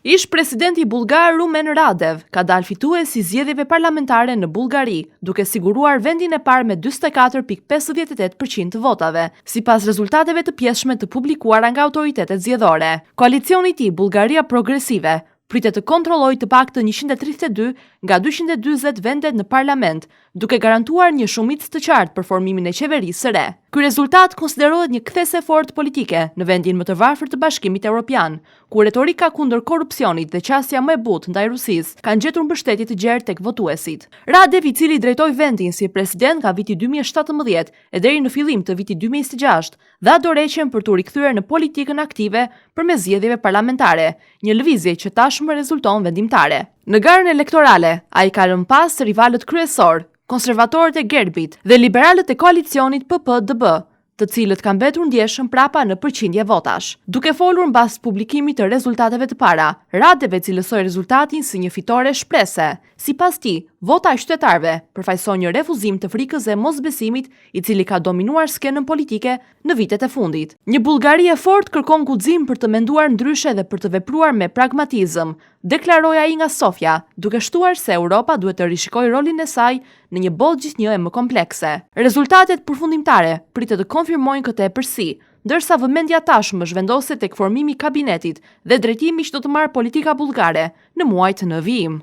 Ish presidenti bullgar Rumen Radev ka dalë fitues i zgjedhjeve parlamentare në Bullgari, duke siguruar vendin e parë me 44.58% të votave, sipas rezultateve të pjesshme të publikuara nga autoritetet zgjedhore. Koalicioni i tij Bullgaria Progresive pritet të kontrollojë të paktën 132 nga 240 vendet në parlament, duke garantuar një shumicë të qartë për formimin e qeverisë së re. Ky rezultat konsiderohet një kthesë fortë politike në vendin më të varfër të Bashkimit Evropian, ku retorika kundër korrupsionit dhe qasja më e butë ndaj Rusisë kanë gjetur mbështetje të gjerë tek votuesit. Radev, i cili drejtoi vendin si president nga viti 2017 e deri në fillim të vitit 2026, dha dorëheqjen për t'u rikthyer në politikën aktive përmes zgjedhjeve parlamentare, një lëvizje që tashmë rezulton vendimtare. Në garën elektorale, ai ka lënë pas rivalët kryesor, konservatorët e Gerbit dhe liberalët e koalicionit PP-DB, të cilët kanë mbetur ndjeshëm prapa në përqindje votash. Duke folur mbas publikimit të rezultateve të para, Radev cilësoi rezultatin si një fitore shprese. Sipas tij, vota e qytetarëve përfaqëson një refuzim të frikës dhe mosbesimit i cili ka dominuar skenën politike në vitet e fundit. Një Bullgari e fortë kërkon guxim për të menduar ndryshe dhe për të vepruar me pragmatizëm, deklaroi ai nga Sofia, duke shtuar se Europa duhet të rishikojë rolin e saj në një botë gjithnjë e më komplekse. Rezultatet përfundimtare pritet të konfirmojnë këtë epërsi, ndërsa vëmendja tashmë zhvendoset tek formimi i kabinetit dhe drejtimi që do të marrë politika bullgare në muajt në vijim.